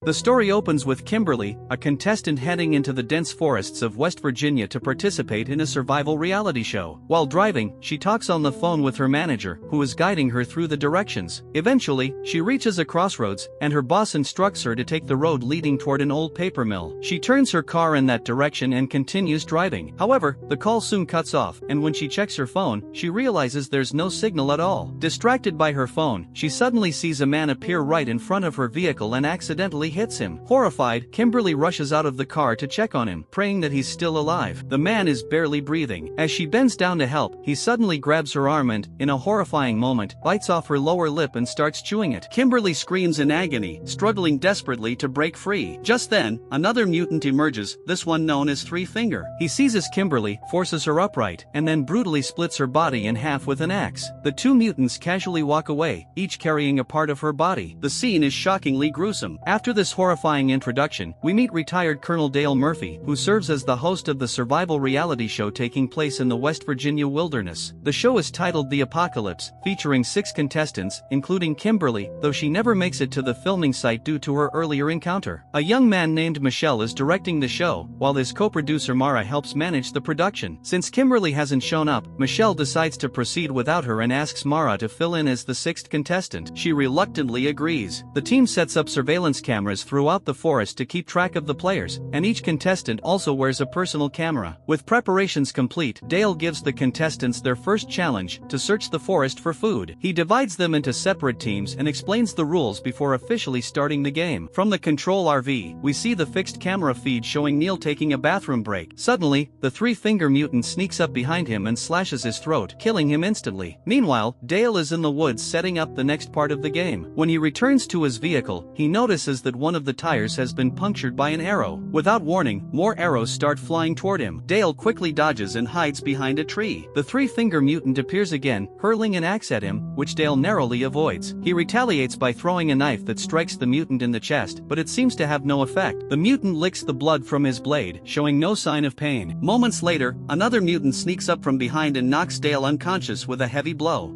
The story opens with Kimberly, a contestant heading into the dense forests of West Virginia to participate in a survival reality show. While driving, she talks on the phone with her manager, who is guiding her through the directions. Eventually, she reaches a crossroads, and her boss instructs her to take the road leading toward an old paper mill. She turns her car in that direction and continues driving. However, the call soon cuts off, and when she checks her phone, she realizes there's no signal at all. Distracted by her phone, she suddenly sees a man appear right in front of her vehicle and accidentally hits him. Horrified, Kimberly rushes out of the car to check on him, praying that he's still alive. The man is barely breathing. As she bends down to help, he suddenly grabs her arm and, in a horrifying moment, bites off her lower lip and starts chewing it. Kimberly screams in agony, struggling desperately to break free. Just then, another mutant emerges, this one known as Three Finger. He seizes Kimberly, forces her upright, and then brutally splits her body in half with an axe. The two mutants casually walk away, each carrying a part of her body. The scene is shockingly gruesome. After this horrifying introduction, we meet retired Colonel Dale Murphy, who serves as the host of the survival reality show taking place in the West Virginia wilderness. The show is titled The Apocalypse, featuring 6 contestants, including Kimberly, though she never makes it to the filming site due to her earlier encounter. A young man named Michelle is directing the show, while his co-producer Mara helps manage the production. Since Kimberly hasn't shown up, Michelle decides to proceed without her and asks Mara to fill in as the 6th contestant. She reluctantly agrees. The team sets up surveillance cameras throughout the forest to keep track of the players, and each contestant also wears a personal camera. With preparations complete, Dale gives the contestants their first challenge, to search the forest for food. He divides them into separate teams and explains the rules before officially starting the game. From the control RV, we see the fixed camera feed showing Neil taking a bathroom break. Suddenly, the three-finger mutant sneaks up behind him and slashes his throat, killing him instantly. Meanwhile, Dale is in the woods setting up the next part of the game. When he returns to his vehicle, he notices that one of the tires has been punctured by an arrow. Without warning, more arrows start flying toward him. Dale quickly dodges and hides behind a tree. The three-finger mutant appears again, hurling an axe at him, which Dale narrowly avoids. He retaliates by throwing a knife that strikes the mutant in the chest, but it seems to have no effect. The mutant licks the blood from his blade, showing no sign of pain. Moments later, another mutant sneaks up from behind and knocks Dale unconscious with a heavy blow.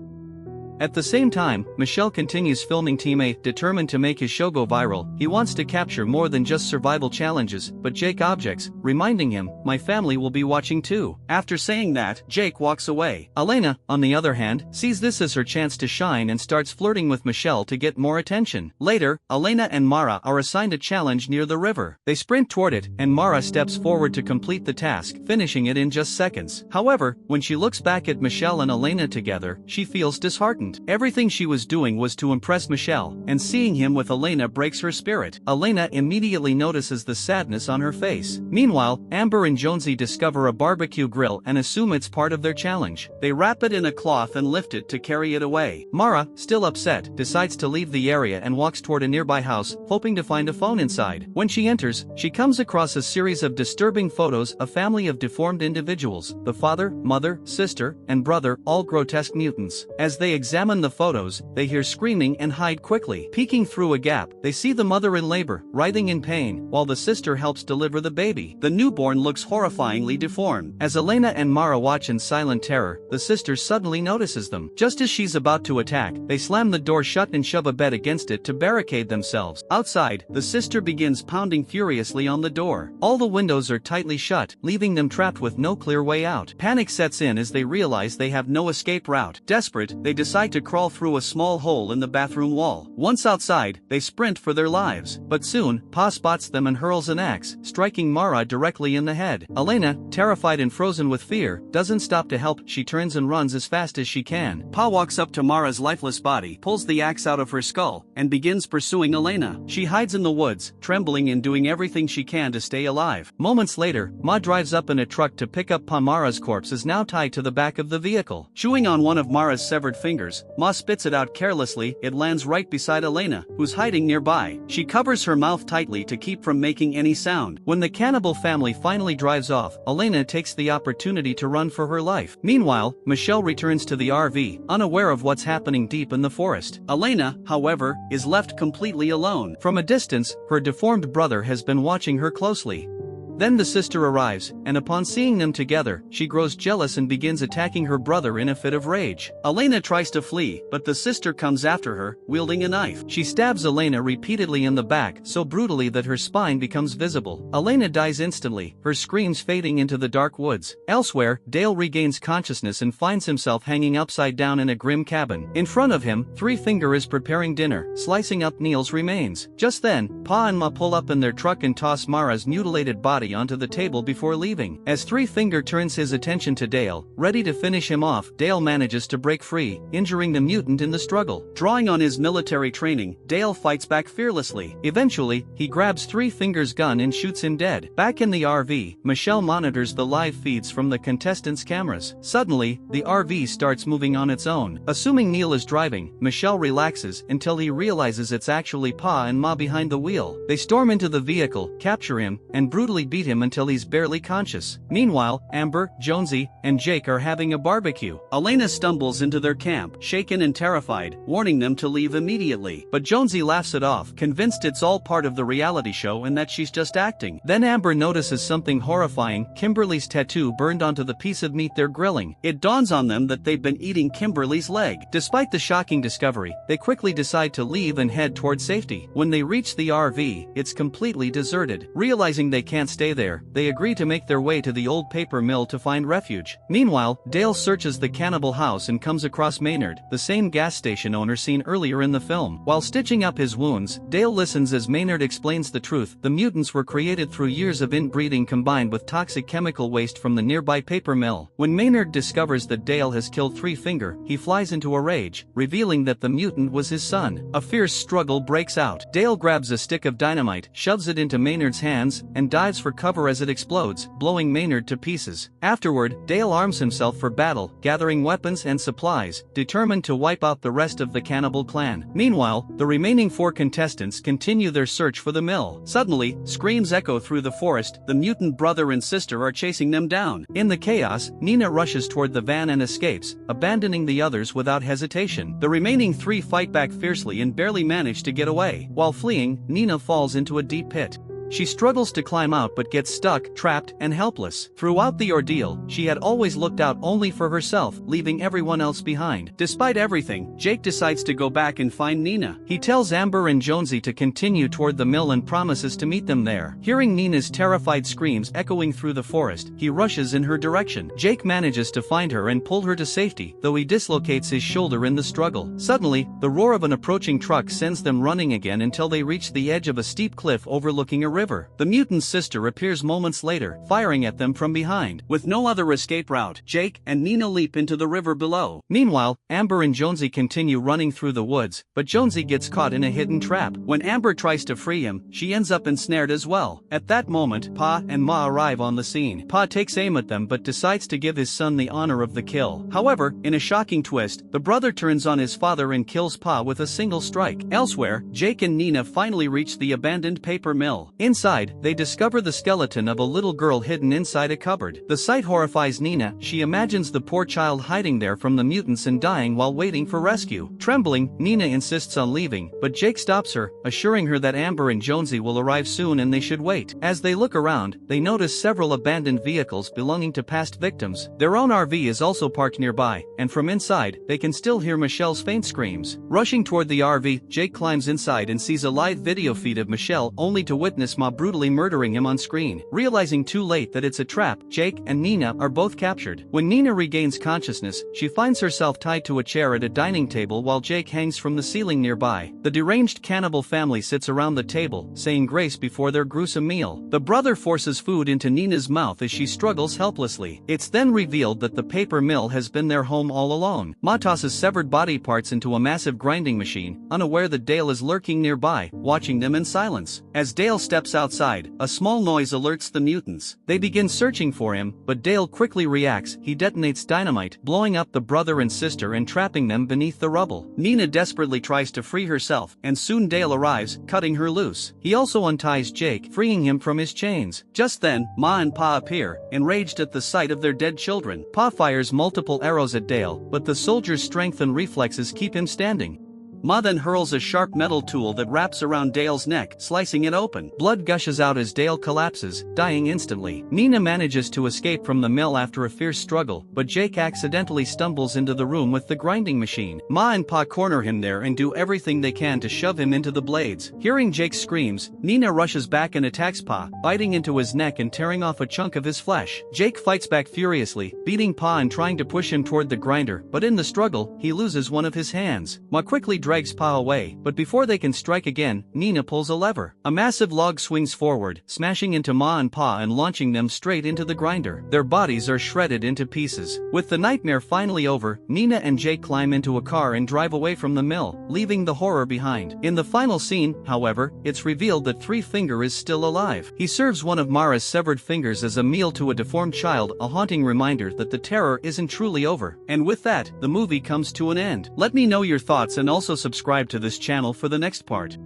At the same time, Michelle continues filming Team 8, determined to make his show go viral. He wants to capture more than just survival challenges, but Jake objects, reminding him, "My family will be watching too." After saying that, Jake walks away. Elena, on the other hand, sees this as her chance to shine and starts flirting with Michelle to get more attention. Later, Elena and Mara are assigned a challenge near the river. They sprint toward it, and Mara steps forward to complete the task, finishing it in just seconds. However, when she looks back at Michelle and Elena together, she feels disheartened. Everything she was doing was to impress Michelle, and seeing him with Elena breaks her spirit. Elena immediately notices the sadness on her face. Meanwhile, Amber and Jonesy discover a barbecue grill and assume it's part of their challenge. They wrap it in a cloth and lift it to carry it away. Mara, still upset, decides to leave the area and walks toward a nearby house, hoping to find a phone inside. When she enters, she comes across a series of disturbing photos, a family of deformed individuals, the father, mother, sister, and brother, all grotesque mutants. As they examine the photos, they hear screaming and hide quickly. Peeking through a gap, they see the mother in labor, writhing in pain, while the sister helps deliver the baby. The newborn looks horrifyingly deformed. As Elena and Mara watch in silent terror, the sister suddenly notices them. Just as she's about to attack, they slam the door shut and shove a bed against it to barricade themselves. Outside, the sister begins pounding furiously on the door. All the windows are tightly shut, leaving them trapped with no clear way out. Panic sets in as they realize they have no escape route. Desperate, they decide to crawl through a small hole in the bathroom wall. Once outside, they sprint for their lives. But soon, Pa spots them and hurls an axe, striking Mara directly in the head. Elena, terrified and frozen with fear, doesn't stop to help. She turns and runs as fast as she can. Pa walks up to Mara's lifeless body, pulls the axe out of her skull, and begins pursuing Elena. She hides in the woods, trembling and doing everything she can to stay alive. Moments later, Ma drives up in a truck to pick up Pa. Mara's corpse is now tied to the back of the vehicle. Chewing on one of Mara's severed fingers, Ma spits it out carelessly. It lands right beside Elena, who's hiding nearby. She covers her mouth tightly to keep from making any sound. When the cannibal family finally drives off, Elena takes the opportunity to run for her life. Meanwhile, Michelle returns to the RV, unaware of what's happening deep in the forest. Elena, however, is left completely alone. From a distance, her deformed brother has been watching her closely. Then the sister arrives, and upon seeing them together, she grows jealous and begins attacking her brother in a fit of rage. Elena tries to flee, but the sister comes after her, wielding a knife. She stabs Elena repeatedly in the back so brutally that her spine becomes visible. Elena dies instantly, her screams fading into the dark woods. Elsewhere, Dale regains consciousness and finds himself hanging upside down in a grim cabin. In front of him, Three Finger is preparing dinner, slicing up Neil's remains. Just then, Pa and Ma pull up in their truck and toss Mara's mutilated body onto the table before leaving. As Three Finger turns his attention to Dale, ready to finish him off, Dale manages to break free, injuring the mutant in the struggle. Drawing on his military training, Dale fights back fearlessly. Eventually, he grabs Three Finger's gun and shoots him dead. Back in the RV, Michelle monitors the live feeds from the contestants' cameras. Suddenly, the RV starts moving on its own. Assuming Neil is driving, Michelle relaxes until he realizes it's actually Pa and Ma behind the wheel. They storm into the vehicle, capture him, and brutally beat him until he's barely conscious. Meanwhile, Amber, Jonesy, and Jake are having a barbecue. Elena stumbles into their camp, shaken and terrified, warning them to leave immediately. But Jonesy laughs it off, convinced it's all part of the reality show and that she's just acting. Then Amber notices something horrifying: Kimberly's tattoo burned onto the piece of meat they're grilling. It dawns on them that they've been eating Kimberly's leg. Despite the shocking discovery, they quickly decide to leave and head toward safety. When they reach the RV, it's completely deserted. Realizing they can't stay there, they agree to make their way to the old paper mill to find refuge. Meanwhile, Dale searches the cannibal house and comes across Maynard, the same gas station owner seen earlier in the film. While stitching up his wounds, Dale listens as Maynard explains the truth. The mutants were created through years of inbreeding combined with toxic chemical waste from the nearby paper mill. When Maynard discovers that Dale has killed Three Finger, he flies into a rage, revealing that the mutant was his son. A fierce struggle breaks out. Dale grabs a stick of dynamite, shoves it into Maynard's hands, and dives for cover as it explodes, blowing Maynard to pieces. Afterward, Dale arms himself for battle, gathering weapons and supplies, determined to wipe out the rest of the cannibal clan. Meanwhile, the remaining 4 contestants continue their search for the mill. Suddenly, screams echo through the forest. The mutant brother and sister are chasing them down. In the chaos, Nina rushes toward the van and escapes, abandoning the others without hesitation. The remaining 3 fight back fiercely and barely manage to get away. While fleeing, Nina falls into a deep pit. She struggles to climb out but gets stuck, trapped, and helpless. Throughout the ordeal, she had always looked out only for herself, leaving everyone else behind. Despite everything, Jake decides to go back and find Nina. He tells Amber and Jonesy to continue toward the mill and promises to meet them there. Hearing Nina's terrified screams echoing through the forest, he rushes in her direction. Jake manages to find her and pull her to safety, though he dislocates his shoulder in the struggle. Suddenly, the roar of an approaching truck sends them running again until they reach the edge of a steep cliff overlooking a river. The mutant's sister appears moments later, firing at them from behind. With no other escape route, Jake and Nina leap into the river below. Meanwhile, Amber and Jonesy continue running through the woods, but Jonesy gets caught in a hidden trap. When Amber tries to free him, she ends up ensnared as well. At that moment, Pa and Ma arrive on the scene. Pa takes aim at them but decides to give his son the honor of the kill. However, in a shocking twist, the brother turns on his father and kills Pa with a single strike. Elsewhere, Jake and Nina finally reach the abandoned paper mill. Inside, they discover the skeleton of a little girl hidden inside a cupboard. The sight horrifies Nina. She imagines the poor child hiding there from the mutants and dying while waiting for rescue. Trembling, Nina insists on leaving, but Jake stops her, assuring her that Amber and Jonesy will arrive soon and they should wait. As they look around, they notice several abandoned vehicles belonging to past victims. Their own RV is also parked nearby, and from inside, they can still hear Michelle's faint screams. Rushing toward the RV, Jake climbs inside and sees a live video feed of Michelle, only to witness Ma brutally murdering him on screen. Realizing too late that it's a trap, Jake and Nina are both captured. When Nina regains consciousness, she finds herself tied to a chair at a dining table while Jake hangs from the ceiling nearby. The deranged cannibal family sits around the table, saying grace before their gruesome meal. The brother forces food into Nina's mouth as she struggles helplessly. It's then revealed that the paper mill has been their home all along. Ma tosses severed body parts into a massive grinding machine, unaware that Dale is lurking nearby, watching them in silence. As Dale steps outside, a small noise alerts the mutants. They begin searching for him, but Dale quickly reacts. He detonates dynamite, blowing up the brother and sister and trapping them beneath the rubble. Nina desperately tries to free herself, and soon Dale arrives, cutting her loose. He also unties Jake, freeing him from his chains. Just then, Ma and Pa appear, enraged at the sight of their dead children. Pa fires multiple arrows at Dale, but the soldier's strength and reflexes keep him standing. Ma then hurls a sharp metal tool that wraps around Dale's neck, slicing it open. Blood gushes out as Dale collapses, dying instantly. Nina manages to escape from the mill after a fierce struggle, but Jake accidentally stumbles into the room with the grinding machine. Ma and Pa corner him there and do everything they can to shove him into the blades. Hearing Jake's screams, Nina rushes back and attacks Pa, biting into his neck and tearing off a chunk of his flesh. Jake fights back furiously, beating Pa and trying to push him toward the grinder, but in the struggle, he loses one of his hands. Ma quickly drags Pa away, but before they can strike again, Nina pulls a lever. A massive log swings forward, smashing into Ma and Pa and launching them straight into the grinder. Their bodies are shredded into pieces. With the nightmare finally over, Nina and Jake climb into a car and drive away from the mill, leaving the horror behind. In the final scene, however, it's revealed that Three Finger is still alive. He serves one of Mara's severed fingers as a meal to a deformed child, a haunting reminder that the terror isn't truly over. And with that, the movie comes to an end. Let me know your thoughts and also subscribe to this channel for the next part.